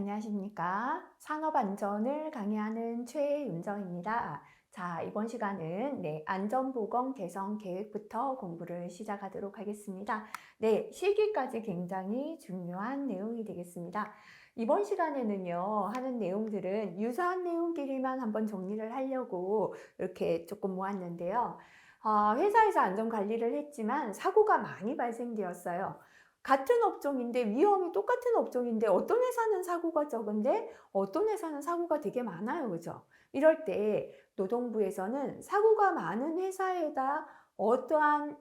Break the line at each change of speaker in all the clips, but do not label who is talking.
안녕하십니까. 산업안전을 강의하는 최윤정입니다. 자, 이번 시간은 안전보건 개선 계획부터 공부를 시작하도록 하겠습니다. 실기까지 굉장히 중요한 내용이 되겠습니다. 이번 시간에는요, 하는 내용들은 유사한 내용끼리만 한번 정리를 하려고 이렇게 조금 모았는데요. 회사에서 안전관리를 했지만 사고가 많이 발생되었어요. 같은 업종인데 위험이 똑같은 업종인데 어떤 회사는 사고가 적은데 어떤 회사는 사고가 되게 많아요. 그죠? 이럴 때 노동부에서는 사고가 많은 회사에다 어떠한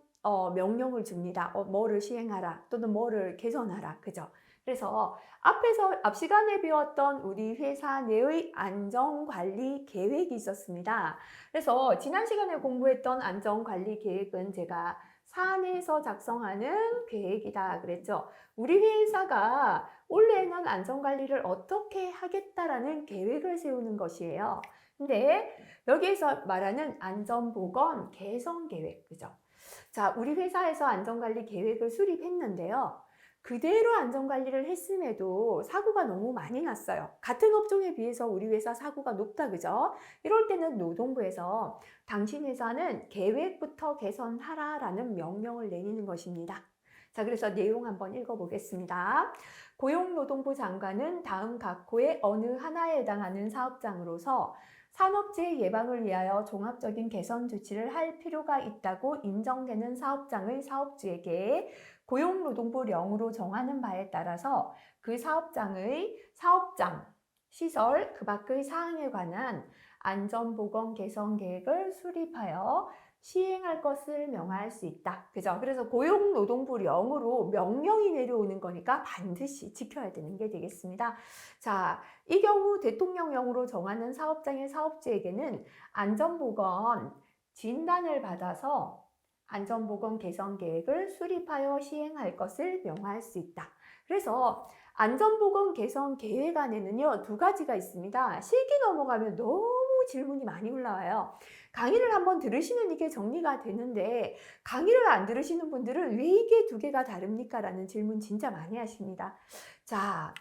명령을 줍니다. 뭐를 시행하라 또는 뭐를 개선하라. 그죠? 그래서 앞 시간에 배웠던 우리 회사 내의 안전관리 계획이 있었습니다. 그래서 지난 시간에 공부했던 안전관리 계획은 제가 사안에서 작성하는 계획이다 그랬죠. 우리 회사가 올해는 안전관리를 어떻게 하겠다라는 계획을 세우는 것이에요. 근데 여기에서 말하는 안전보건 개선 계획, 그죠? 자, 우리 회사에서 안전관리 계획을 수립했는데요. 그대로 안전관리를 했음에도 사고가 너무 많이 났어요. 같은 업종에 비해서 우리 회사 사고가 높다, 그죠? 이럴 때는 노동부에서 당신 회사는 계획부터 개선하라라는 명령을 내리는 것입니다. 자, 그래서 내용 한번 읽어보겠습니다. 고용노동부 장관은 다음 각호의 어느 하나에 해당하는 사업장으로서 산업재해 예방을 위하여 종합적인 개선 조치를 할 필요가 있다고 인정되는 사업장의 사업주에게 고용노동부령으로 정하는 바에 따라서 그 사업장의 사업장, 시설, 그 밖의 사항에 관한 안전보건 개선 계획을 수립하여 시행할 것을 명할 수 있다. 그죠? 그래서 고용노동부령으로 명령이 내려오는 거니까 반드시 지켜야 되는 게 되겠습니다. 자, 이 경우 대통령령으로 정하는 사업장의 사업주에게는 안전보건 진단을 받아서 안전보건 개선 계획을 수립하여 시행할 것을 명할 수 있다. 그래서 안전보건 개선 계획 안에는요, 두 가지가 있습니다. 실기 넘어가면 너무 질문이 많이 올라와요. 강의를 한번 들으시면 이게 정리가 되는데 강의를 안 들으시는 분들은 왜 이게 두 개가 다릅니까? 라는 질문 진짜 많이 하십니다. 자,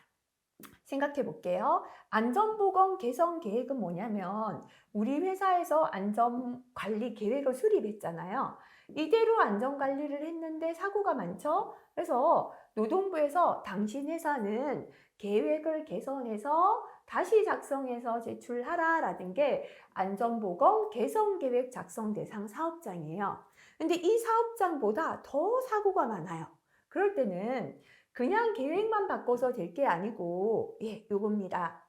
생각해 볼게요. 안전보건 개선 계획은 뭐냐면 우리 회사에서 안전관리 계획을 수립했잖아요. 이대로 안전관리를 했는데 사고가 많죠? 그래서 노동부에서 당신 회사는 계획을 개선해서 다시 작성해서 제출하라라는 게 안전보건 개선계획 작성 대상 사업장이에요. 근데 이 사업장보다 더 사고가 많아요. 그럴 때는 그냥 계획만 바꿔서 될 게 아니고, 요겁니다.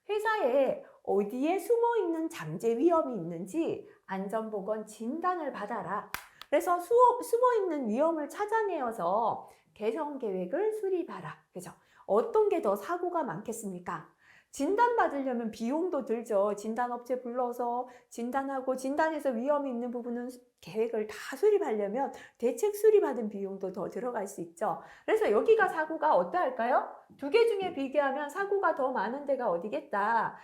회사에 어디에 숨어 있는 잠재 위험이 있는지 안전보건 진단을 받아라. 그래서 숨어 있는 위험을 찾아내어서 개선 계획을 수립하라. 그죠? 어떤 게 더 사고가 많겠습니까? 진단받으려면 비용도 들죠. 진단업체 불러서 진단하고 진단에서 위험이 있는 부분은 계획을 다 수립하려면 대책 수립하는 비용도 더 들어갈 수 있죠. 그래서 여기가 사고가 어떠할까요? 두 개 중에 비교하면 사고가 더 많은 데가 어디겠다.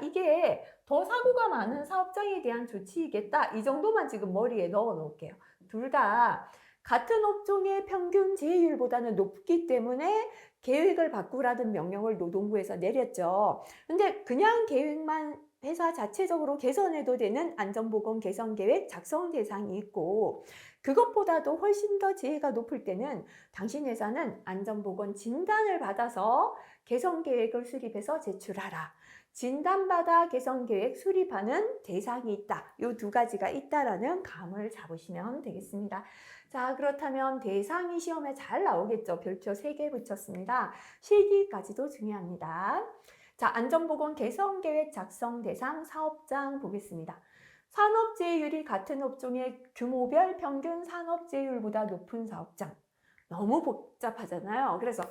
이게 더 사고가 많은 사업장에 대한 조치이겠다. 이 정도만 지금 머리에 넣어 놓을게요. 둘 다 같은 업종의 평균 재해율보다는 높기 때문에 계획을 바꾸라는 명령을 노동부에서 내렸죠. 근데 그냥 계획만 회사 자체적으로 개선해도 되는 안전보건 개선 계획 작성 대상이 있고 그것보다도 훨씬 더 재해가 높을 때는 당신 회사는 안전보건 진단을 받아서 개선 계획을 수립해서 제출하라. 진단받아 개선 계획 수립하는 대상이 있다. 이 두 가지가 있다라는 감을 잡으시면 되겠습니다. 자, 그렇다면 대상이 시험에 잘 나오겠죠. 별표 3개 붙였습니다. 실기까지도 중요합니다. 자, 안전보건 개선계획 작성 대상 사업장 보겠습니다. 산업재해율이 같은 업종의 규모별 평균 산업재해율보다 높은 사업장. 너무 복잡하잖아요. 그래서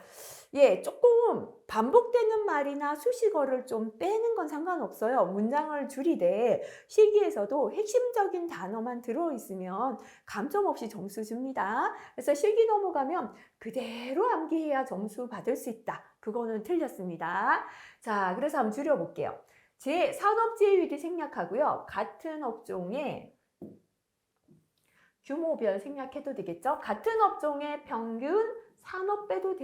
조금 반복되는 말이나 수식어를 좀 빼는 건 상관없어요. 문장을 줄이되 실기에서도 핵심적인 단어만 들어있으면 감점 없이 점수 줍니다. 그래서 실기 넘어가면 그대로 암기해야 점수 받을 수 있다. 그거는 틀렸습니다. 자, 그래서 한번 줄여볼게요. 제 산업재해율이 생략하고요. 같은 업종의 규모별 생략해도 되겠죠? 같은 업종의 평균 산업 빼도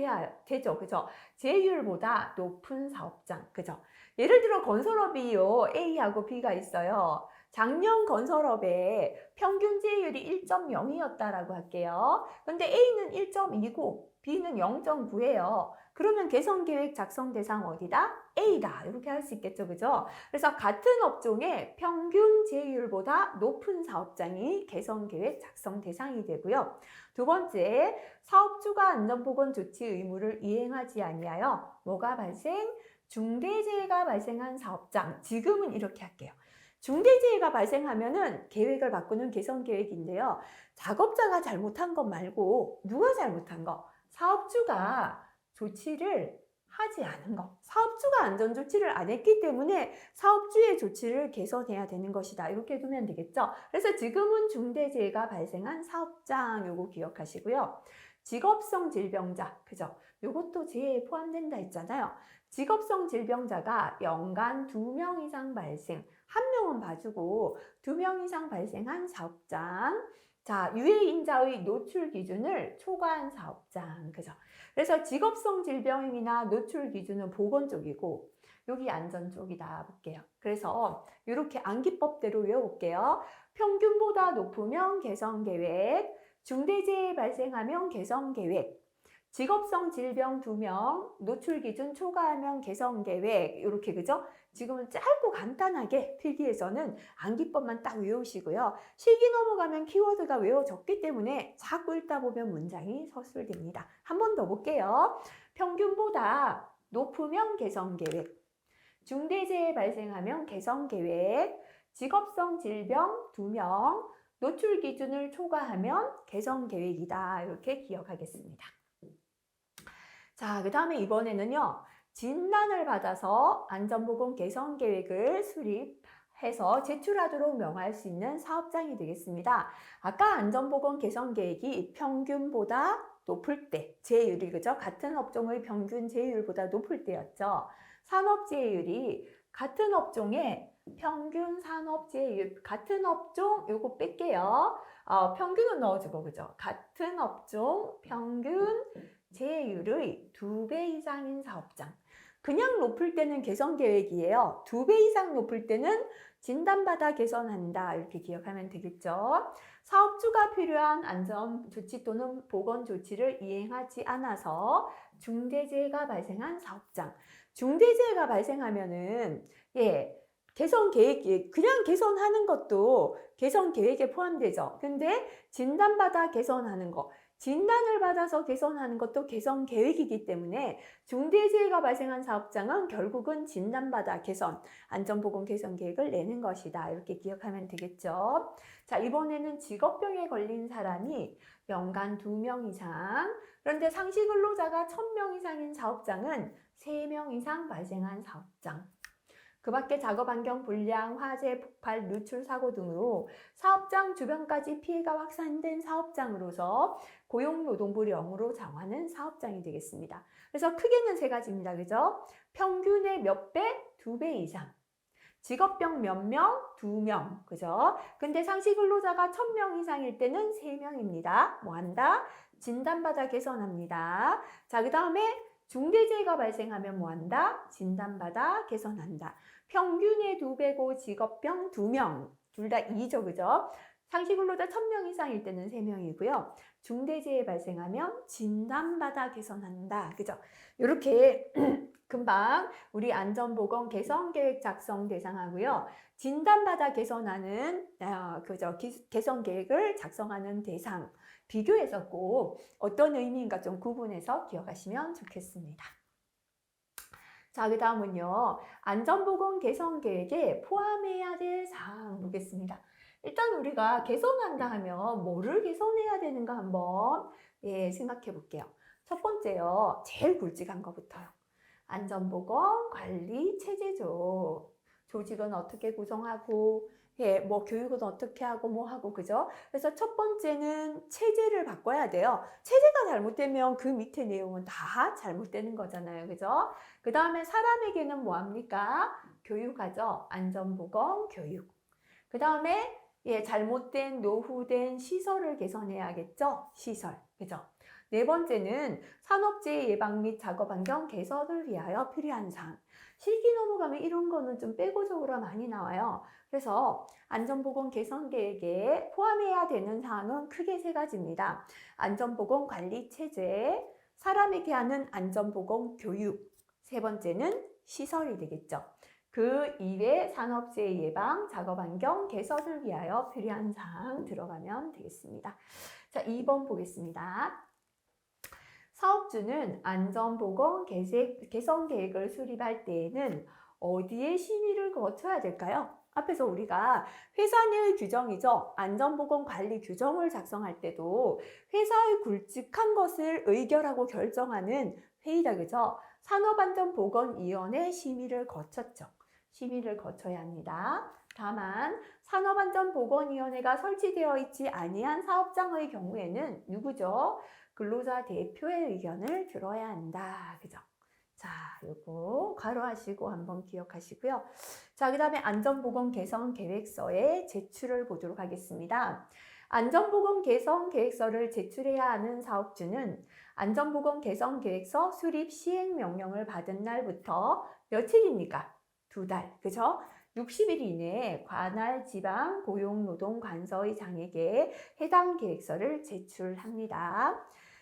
되죠. 그죠? 제휴율보다 높은 사업장. 그죠? 예를 들어 건설업이요. A하고 B가 있어요. 작년 건설업의 평균 제휴율이 1.0이었다라고 할게요. 근데 A는 1.29, B는 0.9예요. 그러면 개선계획 작성 대상 어디다? A다. 이렇게 할 수 있겠죠. 그죠? 그래서 같은 업종의 평균 제휴율보다 높은 사업장이 개선계획 작성 대상이 되고요. 두 번째, 사업주가 안전보건 조치 의무를 이행하지 아니하여 뭐가 발생? 중대재해가 발생한 사업장. 지금은 이렇게 할게요. 중대재해가 발생하면은 계획을 바꾸는 개선계획인데요. 작업자가 잘못한 것 말고 누가 잘못한 거? 사업주가 조치를 하지 않은 거. 사업주가 안전조치를 안 했기 때문에 사업주의 조치를 개선해야 되는 것이다. 이렇게 두면 되겠죠. 그래서 지금은 중대재해가 발생한 사업장 요거 기억하시고요. 직업성 질병자, 그죠? 요것도 재해에 포함된다 했잖아요. 직업성 질병자가 연간 2명 이상 발생, 1명은 봐주고 2명 이상 발생한 사업장. 자, 유해인자의 노출 기준을 초과한 사업장, 그죠? 그래서 직업성 질병이나 노출 기준은 보건 쪽이고 여기 안전 쪽이다 볼게요. 그래서 이렇게 암기법대로 외워볼게요. 평균보다 높으면 개선계획, 중대재해 발생하면 개선계획, 직업성 질병 2명, 노출 기준 초과하면 개선계획 이렇게 그죠? 지금은 짧고 간단하게 필기에서는 암기법만 딱 외우시고요. 실기 넘어가면 키워드가 외워졌기 때문에 자꾸 읽다 보면 문장이 서술됩니다. 한 번 더 볼게요. 평균보다 높으면 개선계획, 중대재해 발생하면 개선계획, 직업성 질병 2명, 노출 기준을 초과하면 개선계획이다. 이렇게 기억하겠습니다. 자, 그 다음에 이번에는요. 진단을 받아서 안전보건 개선 계획을 수립해서 제출하도록 명할 수 있는 사업장이 되겠습니다. 아까 안전보건 개선 계획이 평균보다 높을 때, 제휴율이 그죠? 같은 업종의 평균 제휴율보다 높을 때였죠. 산업 제휴율이 같은 업종의 평균 산업 제휴율, 같은 업종 요거 뺄게요. 평균은 넣어주고 그죠? 같은 업종 평균 제휴율의 2배 이상인 사업장. 그냥 높을 때는 개선 계획이에요. 2배 이상 높을 때는 진단받아 개선한다. 이렇게 기억하면 되겠죠. 사업주가 필요한 안전조치 또는 보건조치를 이행하지 않아서 중대재해가 발생한 사업장. 중대재해가 발생하면은 개선 계획, 그냥 개선하는 것도 개선 계획에 포함되죠. 근데 진단받아 개선하는 거, 진단을 받아서 개선하는 것도 개선 계획이기 때문에 중대재해가 발생한 사업장은 결국은 진단받아 개선, 안전보건 개선 계획을 내는 것이다. 이렇게 기억하면 되겠죠. 자, 이번에는 직업병에 걸린 사람이 연간 2명 이상, 그런데 상시 근로자가 1000명 이상인 사업장은 3명 이상 발생한 사업장. 그 밖에 작업 환경 불량, 화재, 폭발, 누출 사고 등으로 사업장 주변까지 피해가 확산된 사업장으로서 고용노동부를 영으로 정하는 사업장이 되겠습니다. 그래서 크게는 3가지입니다. 그죠? 평균의 몇 배? 2배 이상. 직업병 몇 명? 2명. 그죠? 근데 상시 근로자가 1000명 이상일 때는 3명입니다. 뭐 한다? 진단받아 개선합니다. 자, 그 다음에 중대재해가 발생하면 뭐 한다? 진단받아 개선한다. 평균의 2배고 직업병 2명. 둘 다 2죠. 그죠? 상시 근로자 1000명 이상일 때는 3명이고요. 중대재해 발생하면 진단받아 개선한다. 그죠? 이렇게 금방 우리 안전보건 개선계획 작성 대상하고요. 진단받아 개선하는 그죠? 개선계획을 작성하는 대상 비교해서 꼭 어떤 의미인가 좀 구분해서 기억하시면 좋겠습니다. 자, 그 다음은요. 안전보건 개선계획에 포함해야 될 사항 보겠습니다. 일단 우리가 개선한다 하면 뭐를 개선해야 되는가 한번 생각해 볼게요. 첫 번째요. 제일 굵직한 거부터요. 안전보건 관리 체제죠. 조직은 어떻게 구성하고 뭐 교육은 어떻게 하고 뭐 하고 그죠? 그래서 첫 번째는 체제를 바꿔야 돼요. 체제가 잘못되면 그 밑에 내용은 다 잘못되는 거잖아요. 그죠? 그 다음에 사람에게는 뭐 합니까? 교육하죠. 안전보건 교육. 그 다음에 잘못된 노후된 시설을 개선해야겠죠. 시설. 그죠? 네 번째는 산업재해 예방 및 작업 환경 개선을 위하여 필요한 사항. 실기 넘어가면 이런 거는 좀 빼고적으로 많이 나와요. 그래서 안전보건 개선 계획에 포함해야 되는 사항은 크게 세 가지입니다. 안전보건 관리 체제, 사람에게 하는 안전보건 교육, 세 번째는 시설이 되겠죠. 그 이외 산업재해 예방, 작업환경 개선을 위하여 필요한 사항 들어가면 되겠습니다. 자, 2번 보겠습니다. 사업주는 안전보건 개선 계획을 수립할 때에는 어디에 심의를 거쳐야 될까요? 앞에서 우리가 회사 내의 규정이죠. 안전보건 관리 규정을 작성할 때도 회사의 굵직한 것을 의결하고 결정하는 회의다, 그죠? 산업안전보건위원회 심의를 거쳤죠. 심의를 거쳐야 합니다. 다만 산업안전보건위원회가 설치되어 있지 아니한 사업장의 경우에는 누구죠? 근로자 대표의 의견을 들어야 한다. 그죠? 자, 요거 가로하시고 한번 기억하시고요. 자, 그 다음에 안전보건 개선 계획서의 제출을 보도록 하겠습니다. 안전보건 개선 계획서를 제출해야 하는 사업주는 안전보건 개선 계획서 수립 시행 명령을 받은 날부터 며칠입니까? 2달, 그죠? 60일 이내에 관할 지방 고용노동관서의 장에게 해당 계획서를 제출합니다.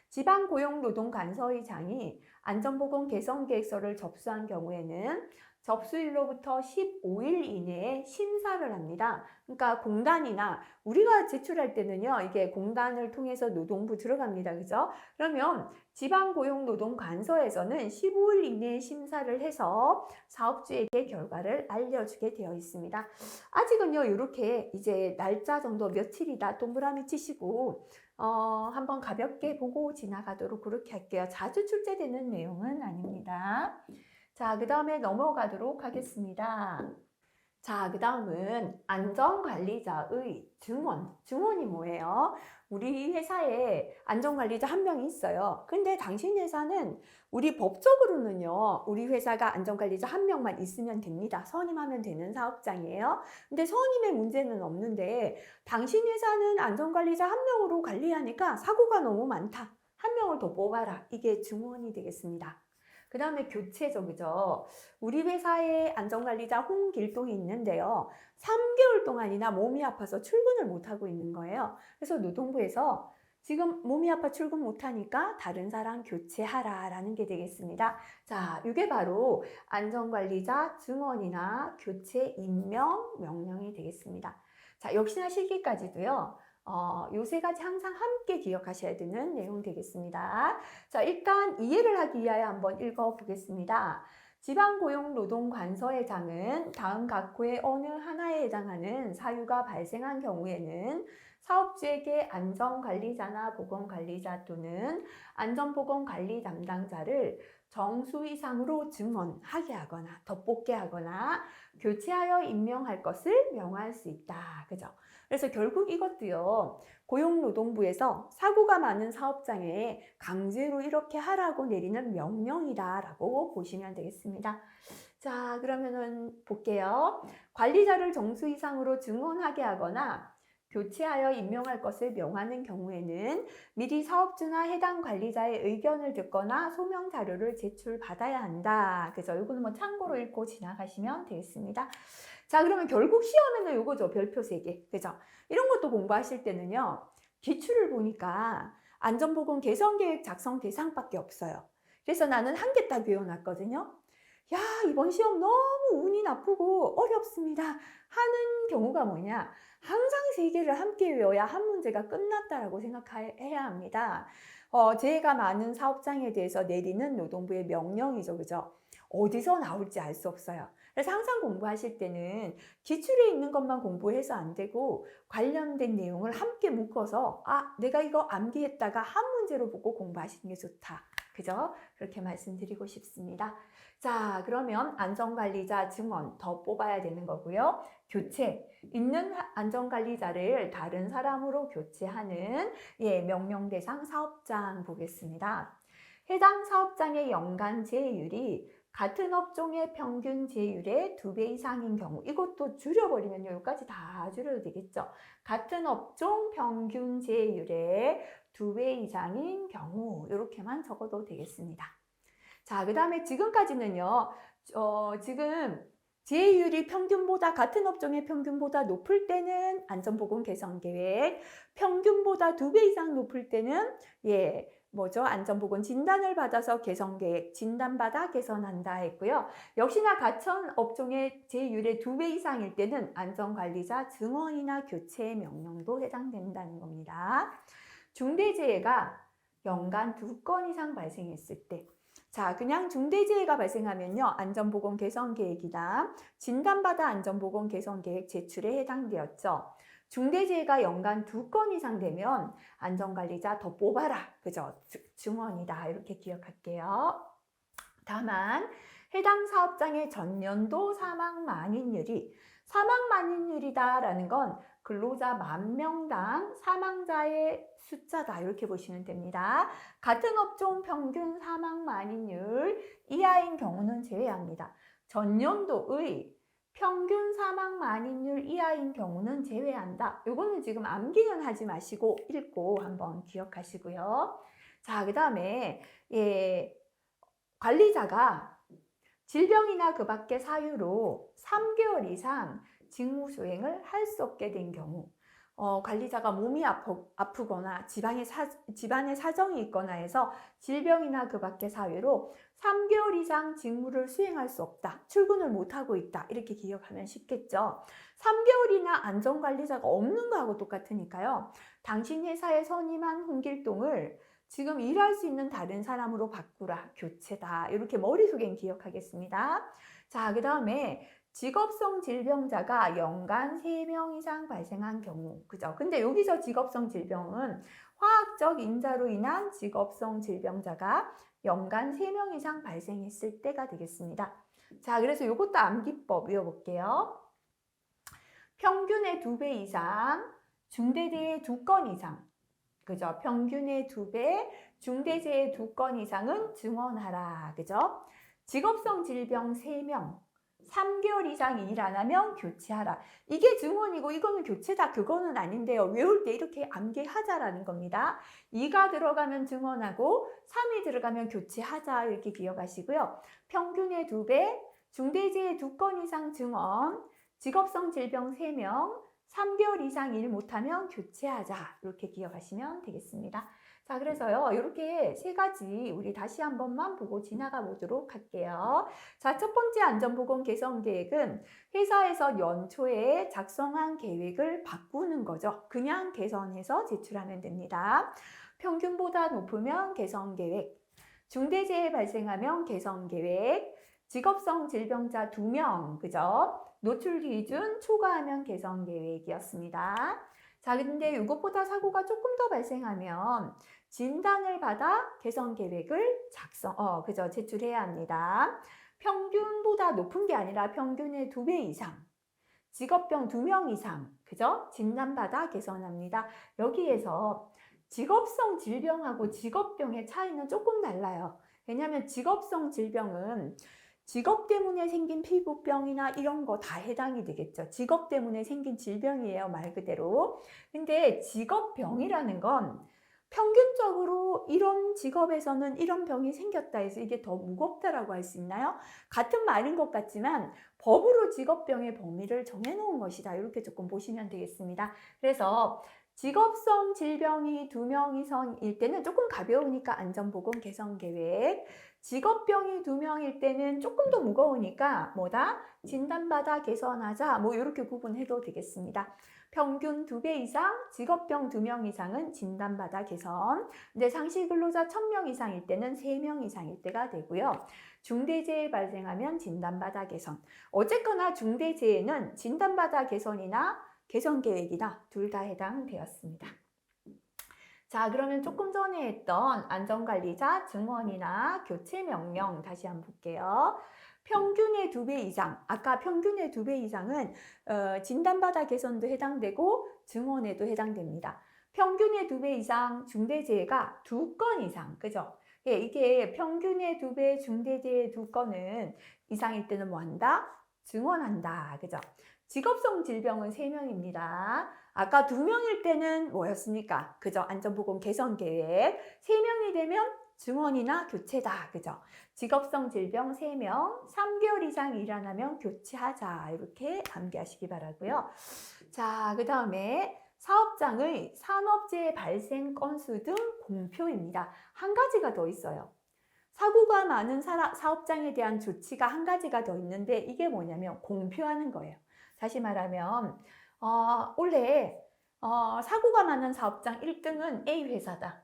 지방고용노동관서의장이 안전보건 개선계획서를 접수한 경우에는 접수일로부터 15일 이내에 심사를 합니다. 그러니까 공단이나 우리가 제출할 때는요, 이게 공단을 통해서 노동부 들어갑니다. 그죠? 그러면 지방고용노동관서에서는 15일 이내에 심사를 해서 사업주에게 결과를 알려주게 되어 있습니다. 아직은요, 이렇게 이제 날짜 정도 며칠이다 동그라미 치시고 한번 가볍게 보고 지나가도록 그렇게 할게요. 자주 출제되는 내용은 아닙니다. 자, 그 다음에 넘어가도록 하겠습니다. 자, 그 다음은 안전관리자의 증원. 증원이 뭐예요? 우리 회사에 안전관리자 한 명이 있어요. 근데 당신 회사는 우리 법적으로는요, 우리 회사가 안전관리자 한 명만 있으면 됩니다. 선임하면 되는 사업장이에요. 근데 선임의 문제는 없는데 당신 회사는 안전관리자 한 명으로 관리하니까 사고가 너무 많다. 한 명을 더 뽑아라. 이게 증원이 되겠습니다. 그 다음에 교체적이죠. 우리 회사에 안전관리자 홍길동이 있는데요. 3개월 동안이나 몸이 아파서 출근을 못하고 있는 거예요. 그래서 노동부에서 지금 몸이 아파 출근 못하니까 다른 사람 교체하라 라는 게 되겠습니다. 자, 이게 바로 안전관리자 증원이나 교체 임명 명령이 되겠습니다. 자, 역시나 실기까지도요. 요 세 가지 항상 함께 기억하셔야 되는 내용 되겠습니다. 자, 일단 이해를 하기 위하여 한번 읽어보겠습니다. 지방고용노동관서회장은 다음 각호의 어느 하나에 해당하는 사유가 발생한 경우에는 사업주에게 안전관리자나 보건관리자 또는 안전보건관리 담당자를 정수 이상으로 증원하게 하거나 덧붙게 하거나 교체하여 임명할 것을 명할 수 있다. 그죠? 그래서 결국 이것도요, 고용노동부에서 사고가 많은 사업장에 강제로 이렇게 하라고 내리는 명령이다라고 보시면 되겠습니다. 자, 그러면은 볼게요. 관리자를 정수 이상으로 증원하게 하거나 교체하여 임명할 것을 명하는 경우에는 미리 사업주나 해당 관리자의 의견을 듣거나 소명 자료를 제출받아야 한다. 그래서 이거는 뭐 참고로 읽고 지나가시면 되겠습니다. 자, 그러면 결국 시험에는 이거죠. 별표 3개. 그죠? 이런 것도 공부하실 때는요, 기출을 보니까 안전보건 개선계획 작성 대상밖에 없어요. 그래서 나는 한 개 딱 외워놨거든요. 야, 이번 시험 너무 운이 나쁘고 어렵습니다 하는 경우가 뭐냐? 항상 3개를 함께 외워야 한 문제가 끝났다라고 생각해야 합니다. 제가 많은 사업장에 대해서 내리는 노동부의 명령이죠. 그죠? 어디서 나올지 알 수 없어요. 그래서 항상 공부하실 때는 기출에 있는 것만 공부해서 안 되고 관련된 내용을 함께 묶어서 내가 이거 암기했다가 한 문제로 보고 공부하시는 게 좋다. 그죠? 그렇게 말씀드리고 싶습니다. 자, 그러면 안전관리자 증원 더 뽑아야 되는 거고요. 교체, 있는 안전관리자를 다른 사람으로 교체하는 명령 대상 사업장 보겠습니다. 해당 사업장의 연간 재해율이 같은 업종의 평균 제휴율의 2배 이상인 경우, 이것도 줄여버리면요, 여기까지 다 줄여도 되겠죠. 같은 업종 평균 제휴율의 2배 이상인 경우, 이렇게만 적어도 되겠습니다. 자, 그 다음에 지금까지는요, 지금 제휴율이 평균보다, 같은 업종의 평균보다 높을 때는 안전보건 개선 계획, 평균보다 2배 이상 높을 때는 안전보건 진단을 받아서 개선 계획, 진단받아 개선한다 했고요. 역시나 같은 업종의 제휴율의 2배 이상일 때는 안전관리자 증언이나 교체 명령도 해당된다는 겁니다. 중대재해가 연간 2건 이상 발생했을 때, 자, 그냥 중대재해가 발생하면요, 안전보건 개선 계획이나 진단받아 안전보건 개선 계획 제출에 해당되었죠. 중대재해가 연간 2건 이상 되면 안전관리자 더 뽑아라, 그죠? 증언이다, 이렇게 기억할게요. 다만 해당 사업장의 전년도 사망 만인율이다라는 건 근로자 10,000명당 사망자의 숫자다, 이렇게 보시면 됩니다. 같은 업종 평균 사망 만인율 이하인 경우는 제외합니다. 전년도의 평균 사망 만인율 이하인 경우는 제외한다. 이거는 지금 암기는 하지 마시고 읽고 한번 기억하시고요. 자, 그 다음에 관리자가 질병이나 그 밖의 사유로 3개월 이상 직무 수행을 할 수 없게 된 경우, 관리자가 몸이 아프거나 집안에 사정이 있거나 해서 질병이나 그 밖의 사유로 3개월 이상 직무를 수행할 수 없다, 출근을 못하고 있다, 이렇게 기억하면 쉽겠죠. 3개월이나 안전관리자가 없는 거하고 똑같으니까요. 당신 회사에 선임한 홍길동을 지금 일할 수 있는 다른 사람으로 바꾸라, 교체다, 이렇게 머릿속엔 기억하겠습니다. 자, 그 다음에 직업성 질병자가 연간 3명 이상 발생한 경우, 그죠? 근데 여기서 직업성 질병은 화학적 인자로 인한 직업성 질병자가 연간 3명 이상 발생했을 때가 되겠습니다. 자, 그래서 이것도 암기법 외워볼게요. 평균의 2배 이상, 중대재해 2건 이상, 그죠? 평균의 2배, 중대재해 2건 이상은 증언하라, 그죠? 직업성 질병 3명, 3개월 이상 일 안 하면 교체하라. 이게 증언이고 이거는 교체다, 그거는 아닌데요. 외울 때 이렇게 암기하자라는 겁니다. 2가 들어가면 증언하고 3이 들어가면 교체하자, 이렇게 기억하시고요. 평균의 2배, 중대재해 2건 이상 증언, 직업성 질병 3명, 3개월 이상 일 못하면 교체하자, 이렇게 기억하시면 되겠습니다. 자, 그래서요, 이렇게 3가지 우리 다시 한 번만 보고 지나가 보도록 할게요. 자, 첫 번째 안전보건 개선 계획은 회사에서 연초에 작성한 계획을 바꾸는 거죠. 그냥 개선해서 제출하면 됩니다. 평균보다 높으면 개선 계획, 중대재해 발생하면 개선 계획, 직업성 질병자 2명, 그죠? 노출 기준 초과하면 개선 계획이었습니다. 자, 근데 이것보다 사고가 조금 더 발생하면 진단을 받아 개선 계획을 제출해야 합니다. 평균보다 높은 게 아니라 평균의 2배 이상, 직업병 2명 이상, 그죠? 진단받아 개선합니다. 여기에서 직업성 질병하고 직업병의 차이는 조금 달라요. 왜냐하면 직업성 질병은 직업 때문에 생긴 피부병이나 이런 거 다 해당이 되겠죠. 직업 때문에 생긴 질병이에요, 말 그대로. 근데 직업병이라는 건 평균적으로 이런 직업에서는 이런 병이 생겼다 해서 이게 더 무겁다라고 할 수 있나요? 같은 말인 것 같지만 법으로 직업병의 범위를 정해놓은 것이다, 이렇게 조금 보시면 되겠습니다. 그래서 직업성 질병이 2명 이상일 때는 조금 가벼우니까 안전보건 개선 계획, 직업병이 2명일 때는 조금 더 무거우니까 진단받아 개선하자, 이렇게 구분해도 되겠습니다. 평균 2배 이상, 직업병 2명 이상은 진단받아 개선. 근데 상시 근로자 1,000명 이상일 때는 3명 이상일 때가 되고요. 중대재해 발생하면 진단받아 개선. 어쨌거나 중대재해는 진단받아 개선이나 개선 계획이나 둘 다 해당되었습니다. 자, 그러면 조금 전에 했던 안전관리자 증언이나 교체 명령 다시 한번 볼게요. 평균의 2배 이상, 아까 평균의 2배 이상은 진단받아 개선도 해당되고 증언에도 해당됩니다. 평균의 2배 이상 중대재해가 2건 이상, 그죠? 예, 이게 평균의 2배, 중대재해 2건은 이상일 때는 뭐 한다? 증언한다. 그죠? 직업성 질병은 3명입니다. 아까 2명일 때는 뭐였습니까? 그죠? 안전보건 개선 계획. 3명이 되면 증언이나 교체다. 그죠? 직업성 질병 3명, 3개월 이상 일 안 하면 교체하자. 이렇게 암기하시기 바라고요. 자, 그 다음에 사업장의 산업재해 발생 건수 등 공표입니다. 한 가지가 더 있어요. 사고가 많은 사업장에 대한 조치가 한 가지가 더 있는데 이게 뭐냐면 공표하는 거예요. 다시 말하면 원래 사고가 많은 사업장 1등은 A 회사다.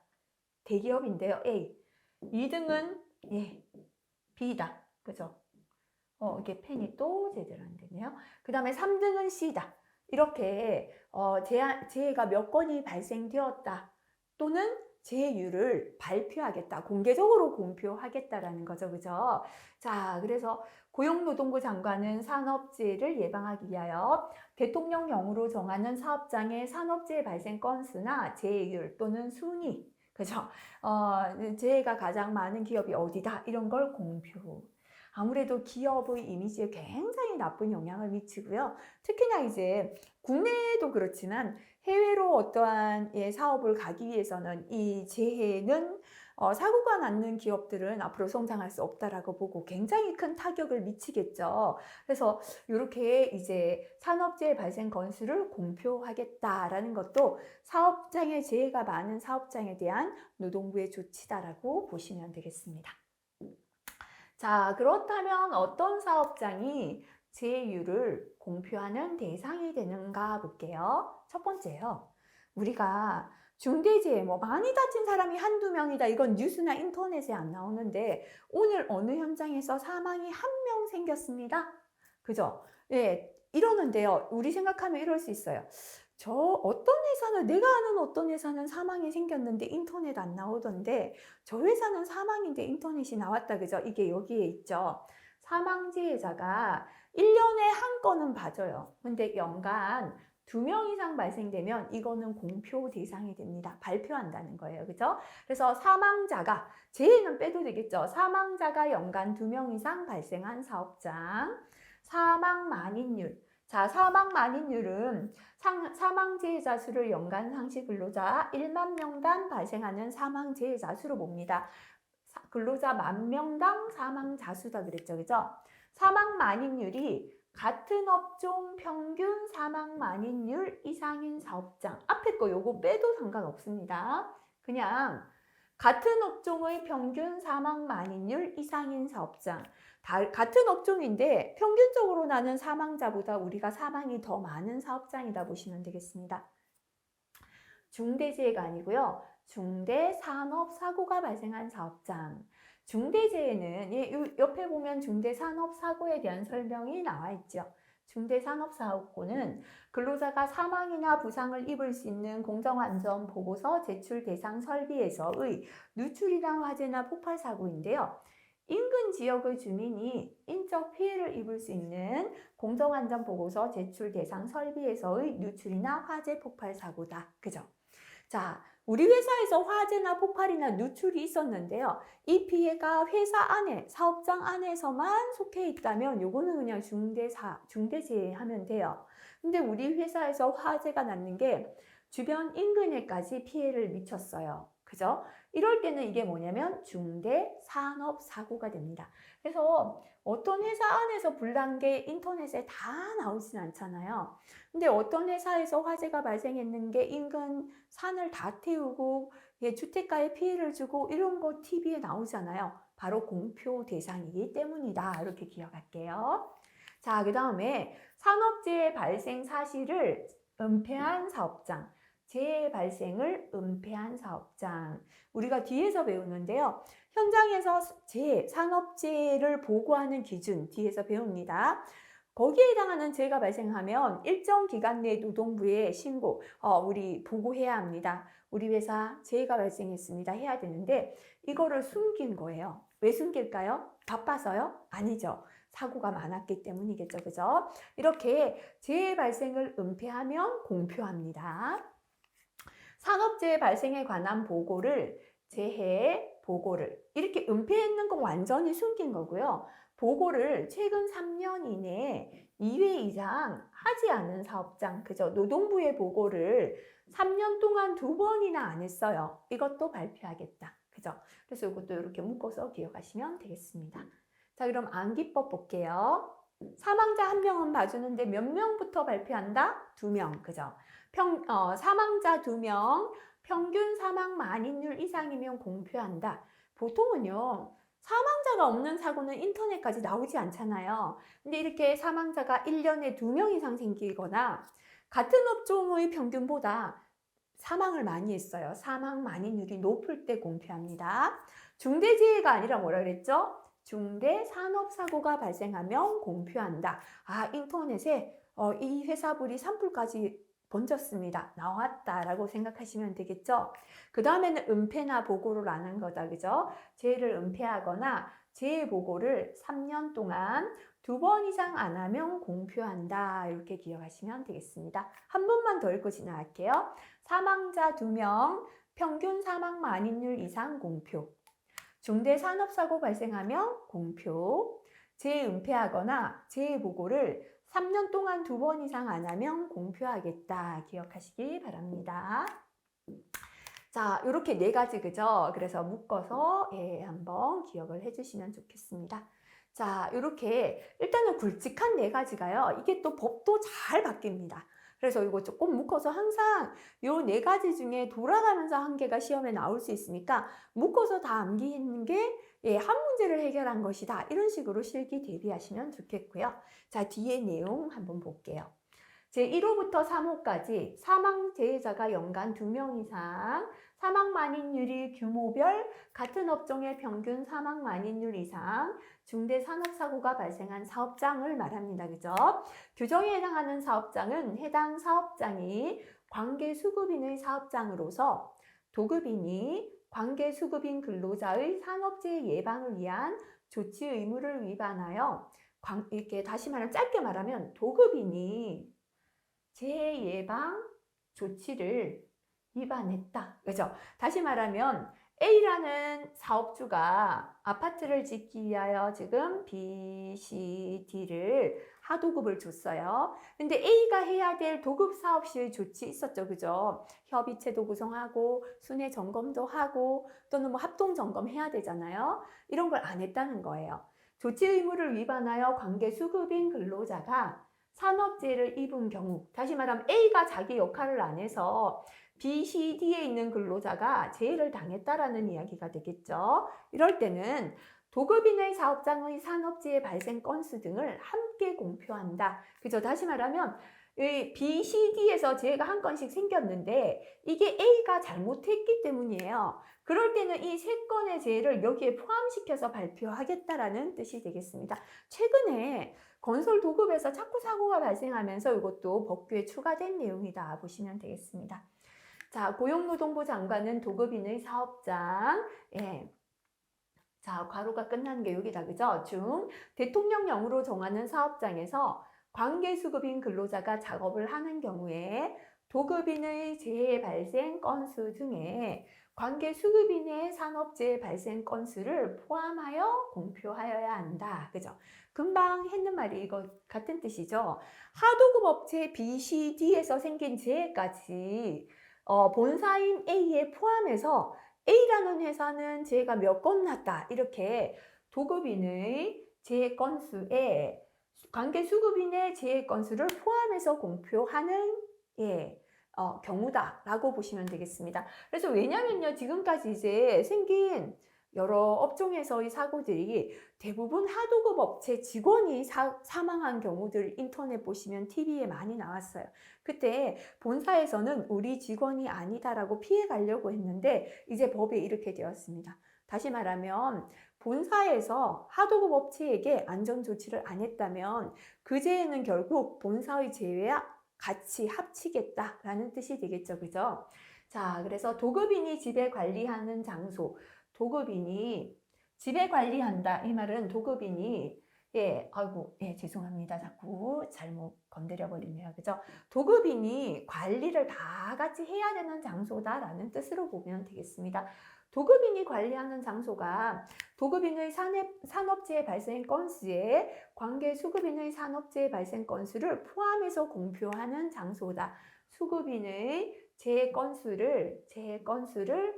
대기업인데요. A. 2등은 B다. 그죠? 이게 펜이 또 제대로 안 되네요. 그 다음에 3등은 C다. 이렇게 재해가 몇 건이 발생되었다. 또는 재해율을 발표하겠다. 공개적으로 공표하겠다라는 거죠. 그죠? 자, 그래서 고용노동부 장관은 산업재해를 예방하기 위하여 대통령령으로 정하는 사업장의 산업재해 발생 건수나 재해율 또는 순위, 그죠? 재해가 가장 많은 기업이 어디다. 이런 걸 공표. 아무래도 기업의 이미지에 굉장히 나쁜 영향을 미치고요. 특히나 이제 국내도 그렇지만 해외로 어떠한 사업을 가기 위해서는 이 재해는 사고가 났는 기업들은 앞으로 성장할 수 없다라고 보고 굉장히 큰 타격을 미치겠죠. 그래서 이렇게 이제 산업재해 발생 건수를 공표하겠다라는 것도 사업장에 재해가 많은 사업장에 대한 노동부의 조치다라고 보시면 되겠습니다. 자, 그렇다면 어떤 사업장이 재해율을 공표하는 대상이 되는가 볼게요. 첫 번째요. 우리가 중대재해, 많이 다친 사람이 한두 명이다. 이건 뉴스나 인터넷에 안 나오는데 오늘 어느 현장에서 사망이 1명 생겼습니다. 그죠? 예, 이러는데요. 우리 생각하면 이럴 수 있어요. 어떤 회사는, 내가 아는 어떤 회사는 사망이 생겼는데 인터넷 안 나오던데 저 회사는 사망인데 인터넷이 나왔다. 그죠? 이게 여기에 있죠. 사망재해자가 1년에 한 건은 봐줘요. 근데 연간 2명 이상 발생되면 이거는 공표 대상이 됩니다. 발표한다는 거예요. 그죠? 그래서 사망자가, 재해는 빼도 되겠죠. 사망자가 연간 2명 이상 발생한 사업장, 사망 만인율. 자, 사망 만인율은 사망재해자 수를 연간 상시 근로자 1만 명당 발생하는 사망재해자 수로 봅니다. 근로자 10,000명당 사망자 수다 그랬죠. 그죠? 사망 만인율이 같은 업종 평균 사망 만인율 이상인 사업장. 앞에 거 요거 빼도 상관없습니다. 그냥 같은 업종의 평균 사망 만인율 이상인 사업장. 같은 업종인데 평균적으로 나는 사망자보다 우리가 사망이 더 많은 사업장이다 보시면 되겠습니다. 중대재해가 아니고요. 중대산업사고가 발생한 사업장. 중대재해는 옆에 보면 중대산업사고에 대한 설명이 나와 있죠. 중대산업사고는 근로자가 사망이나 부상을 입을 수 있는 공정안전보고서 제출 대상 설비에서의 누출이나 화재나 폭발 사고인데요. 인근 지역의 주민이 인적 피해를 입을 수 있는 공정안전보고서 제출 대상 설비에서의 누출이나 화재 폭발 사고다. 그죠? 자, 우리 회사에서 화재나 폭발이나 누출이 있었는데요. 이 피해가 회사 안에, 사업장 안에서만 속해 있다면 요거는 그냥 중대재해 하면 돼요. 근데 우리 회사에서 화재가 났는 게 주변 인근에까지 피해를 미쳤어요. 그죠? 이럴 때는 이게 뭐냐면 중대산업사고가 됩니다. 그래서 어떤 회사 안에서 불난 게 인터넷에 다 나오진 않잖아요. 근데 어떤 회사에서 화재가 발생했는 게 인근 산을 다 태우고 주택가에 피해를 주고 이런 거 TV에 나오잖아요. 바로 공표 대상이기 때문이다. 이렇게 기억할게요. 자, 그 다음에 산업재해 발생 사실을 은폐한 사업장. 재해 발생을 은폐한 사업장. 우리가 뒤에서 배우는데요. 현장에서 산업재해를 보고하는 기준 뒤에서 배웁니다. 거기에 해당하는 재해가 발생하면 일정 기간 내 노동부에 신고, 우리 보고해야 합니다. 우리 회사 재해가 발생했습니다. 해야 되는데 이거를 숨긴 거예요. 왜 숨길까요? 바빠서요? 아니죠. 사고가 많았기 때문이겠죠. 그죠? 이렇게 재해 발생을 은폐하면 공표합니다. 산업재해 발생에 관한 보고를 재해 보고를 이렇게 은폐했는 건 완전히 숨긴 거고요. 보고를 최근 3년 이내에 2회 이상 하지 않은 사업장, 그죠? 노동부의 보고를 3년 동안 2번이나 안 했어요. 이것도 발표하겠다. 그죠? 그래서 이것도 이렇게 묶어서 기억하시면 되겠습니다. 자, 그럼 암기법 볼게요. 사망자 1명은 봐주는데 몇 명부터 발표한다? 2명, 그죠? 사망자 2명, 평균 사망 만인율 이상이면 공표한다. 보통은요, 사망자가 없는 사고는 인터넷까지 나오지 않잖아요. 근데 이렇게 사망자가 1년에 2명 이상 생기거나 같은 업종의 평균보다 사망을 많이 했어요. 사망 만인율이 높을 때 공표합니다. 중대재해가 아니라 뭐라 그랬죠? 중대 산업사고가 발생하면 공표한다. 아, 인터넷에 이 회사불이 산불까지 번졌습니다. 나왔다라고 생각하시면 되겠죠? 그 다음에는 은폐나 보고를 안 한 거다. 그죠? 재해를 은폐하거나 재해 보고를 3년 동안 2번 이상 안 하면 공표한다. 이렇게 기억하시면 되겠습니다. 한 번만 더 읽고 지나갈게요. 사망자 2명, 평균 사망 만인율 이상 공표. 중대 산업사고 발생하면 공표. 재해 은폐하거나 재해 보고를 3년 동안 2번 이상 안 하면 공표하겠다. 기억하시기 바랍니다. 자, 이렇게 4가지, 그죠? 그래서 묶어서 한번 기억을 해주시면 좋겠습니다. 자, 이렇게 일단은 굵직한 4가지가요. 이게 또 법도 잘 바뀝니다. 그래서 이거 조금 묶어서 항상 이 4가지 중에 돌아가면서 한 개가 시험에 나올 수 있으니까 묶어서 다 암기했는 게 한 문제를 해결한 것이다. 이런 식으로 실기 대비하시면 좋겠고요. 자, 뒤에 내용 한번 볼게요. 제1호부터 3호까지 사망 재해자가 연간 2명 이상, 사망 만인율이 규모별 같은 업종의 평균 사망 만인율 이상, 중대 산업사고가 발생한 사업장을 말합니다. 그죠? 규정에 해당하는 사업장은 해당 사업장이 관계수급인의 사업장으로서 도급인이 관계수급인 근로자의 산업재해 예방을 위한 조치 의무를 위반하여 이렇게 다시 말하면 짧게 말하면 도급인이 재해 예방 조치를 위반했다. 그죠? 다시 말하면 A라는 사업주가 아파트를 짓기 위하여 지금 B, C, D를 하도급을 줬어요. 근데 A가 해야 될 도급 사업 시의 조치 있었죠. 그죠? 협의체도 구성하고 순회 점검도 하고 또는 뭐 합동 점검 해야 되잖아요. 이런 걸 안 했다는 거예요. 조치 의무를 위반하여 관계 수급인 근로자가 산업재해를 입은 경우, 다시 말하면 A가 자기 역할을 안 해서 B, C, D에 있는 근로자가 재해를 당했다라는 이야기가 되겠죠. 이럴 때는 도급인의 사업장의 산업재해 발생 건수 등을 함께 공표한다. 그죠? 다시 말하면 B, C, D에서 재해가 한 건씩 생겼는데 이게 A가 잘못했기 때문이에요. 그럴 때는 이 3건의 재해를 여기에 포함시켜서 발표하겠다라는 뜻이 되겠습니다. 최근에 건설 도급에서 자꾸 사고가 발생하면서 이것도 법규에 추가된 내용이다 보시면 되겠습니다. 자, 고용노동부 장관은 도급인의 사업장, 자, 괄호가 끝나는 게 여기다, 그죠? 중, 대통령령으로 정하는 사업장에서 관계수급인 근로자가 작업을 하는 경우에 도급인의 재해 발생 건수 등에 관계수급인의 산업재해 발생 건수를 포함하여 공표하여야 한다. 그죠? 금방 했는 말이 이거 같은 뜻이죠. 하도급 업체 B, C, D에서 생긴 재해까지 본사인 A에 포함해서 A라는 회사는 재해가 몇 건 났다. 이렇게 도급인의 재해 건수에 관계수급인의 재해 건수를 포함해서 공표하는 경우다라고 보시면 되겠습니다. 그래서 왜냐면요, 지금까지 이제 생긴 여러 업종에서의 사고들이 대부분 하도급 업체 직원이 사망한 경우들 인터넷 보시면 TV에 많이 나왔어요. 그때 본사에서는 우리 직원이 아니다라고 피해 가려고 했는데 이제 법에 이렇게 되었습니다. 다시 말하면 본사에서 하도급 업체에게 안전조치를 안 했다면 그 재해는 결국 본사의 재해와 같이 합치겠다라는 뜻이 되겠죠. 그죠? 자, 그래서 도급인이 지배 관리하는 장소, 도급인이 지배 관리한다. 이 말은 도급인이 죄송합니다. 자꾸 잘못 건드려 버리네요. 그죠? 도급인이 관리를 다 같이 해야 되는 장소다라는 뜻으로 보면 되겠습니다. 도급인이 관리하는 장소가 도급인의 산업재해 발생 건수에 관계 수급인의 산업재해 발생 건수를 포함해서 공표하는 장소다. 수급인의 재해 건수를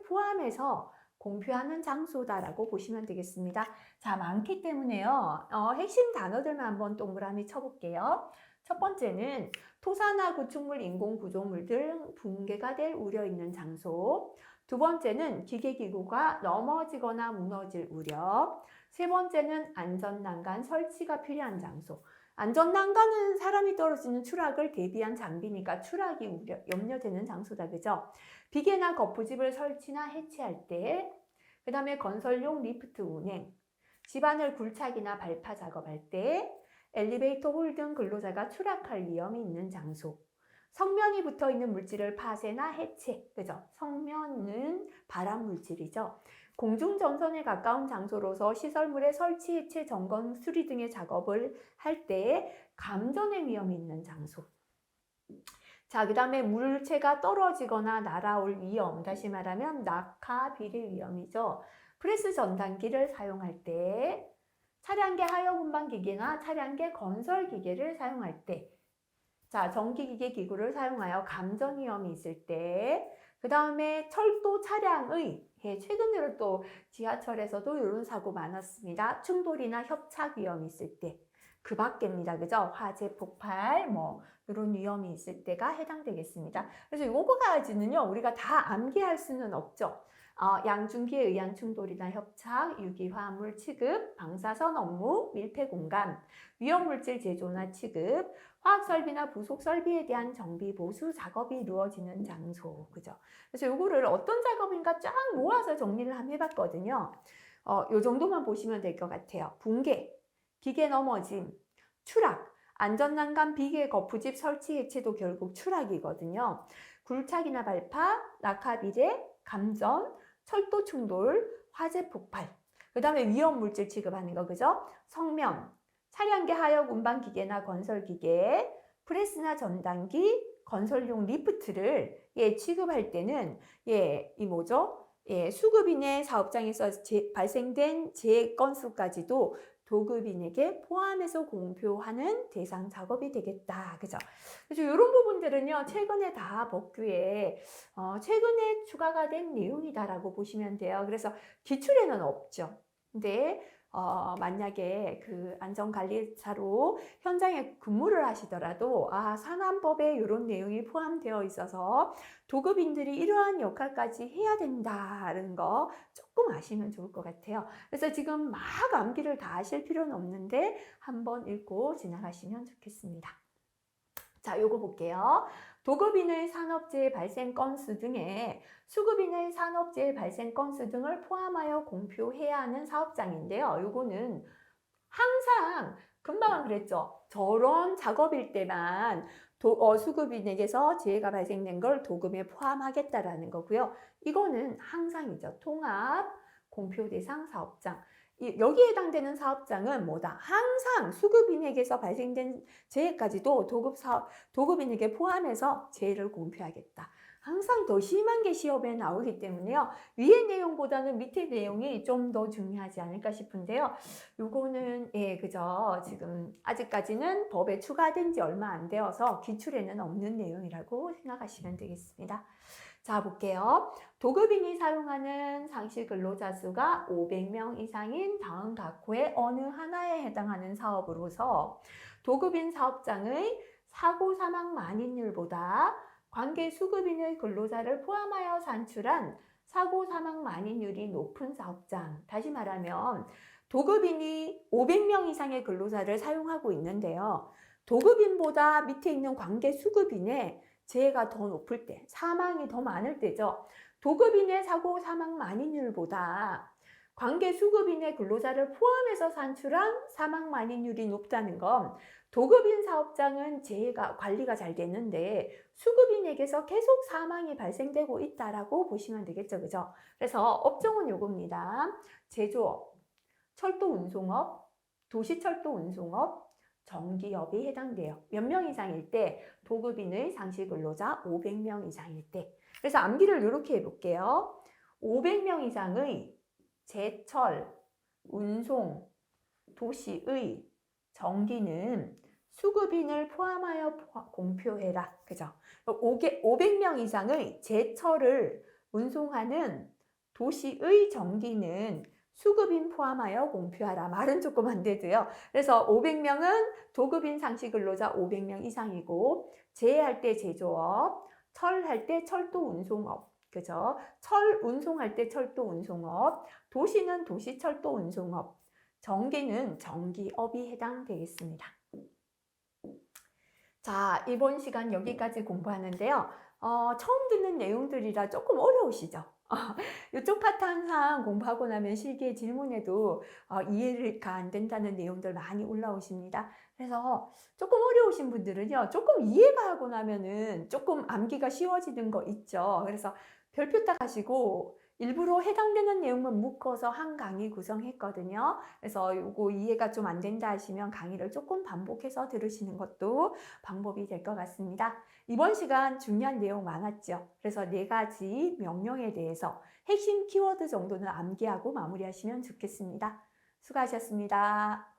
포함해서 공표하는 장소다라고 보시면 되겠습니다. 자, 많기 때문에요. 핵심 단어들만 한번 동그라미 쳐볼게요. 첫 번째는 토사나 구축물, 인공구조물 등 붕괴가 될 우려 있는 장소. 두 번째는 기계기구가 넘어지거나 무너질 우려. 세 번째는 안전난간 설치가 필요한 장소. 안전난간은 사람이 떨어지는 추락을 대비한 장비니까 추락이 염려되는 장소다. 그죠? 비계나 거푸집을 설치나 해체할 때, 그 다음에 건설용 리프트 운행, 집안을 굴착이나 발파 작업할 때, 엘리베이터 홀 등 근로자가 추락할 위험이 있는 장소, 성면이 붙어 있는 물질을 파쇄나 해체, 그죠? 성면은 발암 물질이죠. 공중전선에 가까운 장소로서 시설물의 설치, 해체, 점검, 수리 등의 작업을 할 때 감전의 위험이 있는 장소. 자, 그 다음에 물체가 떨어지거나 날아올 위험, 다시 말하면 낙하, 비례 위험이죠. 프레스 전단기를 사용할 때, 차량계 하역 운반 기계나 차량계 건설 기계를 사용할 때, 자, 전기기계 기구를 사용하여 감전 위험이 있을 때, 그 다음에 철도 차량의, 최근으로 또 지하철에서도 이런 사고 많았습니다. 충돌이나 협착 위험이 있을 때, 그 밖입니다. 그죠? 화재 폭발, 이런 위험이 있을 때가 해당되겠습니다. 그래서 요거까지는요, 우리가 다 암기할 수는 없죠. 양중기에 의한 충돌이나 협착, 유기화합물 취급, 방사선 업무, 밀폐 공간, 위험물질 제조나 취급, 화학설비나 부속설비에 대한 정비, 보수 작업이 이루어지는 장소. 그죠? 그래서 요거를 어떤 작업인가 쫙 모아서 정리를 한번 해봤거든요. 요 정도만 보시면 될 것 같아요. 붕괴, 기계 넘어짐, 추락, 안전난간 비계 거푸집 설치 해체도 결국 추락이거든요. 굴착이나 발파, 낙하 비례, 감전, 철도 충돌, 화재 폭발, 그 다음에 위험물질 취급하는 거, 그죠? 성면, 차량계 하역 운반 기계나 건설 기계, 프레스나 전단기, 건설용 리프트를 취급할 때는 수급인의 사업장에서 발생된 재해 건수까지도 도급인에게 포함해서 공표하는 대상 작업이 되겠다. 그죠? 그래서 이런 부분들은요, 최근에 다 법규에 최근에 추가가 된 내용이다라고 보시면 돼요. 그래서 기출에는 없죠. 근데 만약에 그 안전관리사로 현장에 근무를 하시더라도 산안법에 이런 내용이 포함되어 있어서 도급인들이 이러한 역할까지 해야 된다는 거 조금 아시면 좋을 것 같아요. 그래서 지금 막 암기를 다 하실 필요는 없는데 한번 읽고 지나가시면 좋겠습니다. 자, 요거 볼게요. 도급인의 산업재해 발생 건수 등에 수급인의 산업재해 발생 건수 등을 포함하여 공표해야 하는 사업장인데요. 요거는 항상 금방 그랬죠. 저런 작업일 때만 수급인에게서 재해가 발생된 걸 도급에 포함하겠다라는 거고요. 이거는 항상이죠. 통합 공표 대상 사업장. 여기에 해당되는 사업장은 뭐다? 항상 수급인에게서 발생된 재해까지도 도급인에게 포함해서 재해를 공표하겠다. 항상 더 심한 게 시험에 나오기 때문에요. 위의 내용보다는 밑의 내용이 좀 더 중요하지 않을까 싶은데요. 요거는 그죠. 지금 아직까지는 법에 추가된 지 얼마 안 되어서 기출에는 없는 내용이라고 생각하시면 되겠습니다. 자, 볼게요. 도급인이 사용하는 상시 근로자 수가 500명 이상인 다음 각호의 어느 하나에 해당하는 사업으로서 도급인 사업장의 사고 사망 만인율보다 관계 수급인의 근로자를 포함하여 산출한 사고 사망 만인율이 높은 사업장. 다시 말하면 도급인이 500명 이상의 근로자를 사용하고 있는데요. 도급인보다 밑에 있는 관계 수급인의 재해가 더 높을 때, 사망이 더 많을 때죠. 도급인의 사고 사망 만인율보다 관계 수급인의 근로자를 포함해서 산출한 사망 만인율이 높다는 건 도급인 사업장은 재해가 관리가 잘 되는데 수급인에게서 계속 사망이 발생되고 있다라고 보시면 되겠죠. 그죠? 그래서 업종은 요겁니다. 제조업, 철도 운송업, 도시철도 운송업, 전기업이 해당돼요. 몇 명 이상일 때 도급인의 상시 근로자 500명 이상일 때. 그래서 암기를 이렇게 해볼게요. 500명 이상의 제철, 운송, 도시의 정기는 수급인을 포함하여 공표해라. 그죠? 500명 이상의 제철을 운송하는 도시의 정기는 수급인 포함하여 공표하라. 말은 조금 안 되고요. 그래서 500명은 도급인 상시 근로자 500명 이상이고, 제할 때 제조업, 철할 때 철도 운송업, 그죠? 철 운송할 때 철도 운송업, 도시는 도시 철도 운송업, 정기는 정기업이 해당되겠습니다. 자, 이번 시간 여기까지 공부하는데요. 처음 듣는 내용들이라 조금 어려우시죠? 이쪽 파트 항상 공부하고 나면 실기의 질문에도 이해가 안 된다는 내용들 많이 올라오십니다. 그래서 조금 어려우신 분들은요, 조금 이해가 하고 나면은 조금 암기가 쉬워지는 거 있죠. 그래서 별표 딱 하시고 일부러 해당되는 내용만 묶어서 한 강의 구성했거든요. 그래서 이거 이해가 좀 안 된다 하시면 강의를 조금 반복해서 들으시는 것도 방법이 될 것 같습니다. 이번 시간 중요한 내용 많았죠. 그래서 4가지 명령에 대해서 핵심 키워드 정도는 암기하고 마무리하시면 좋겠습니다. 수고하셨습니다.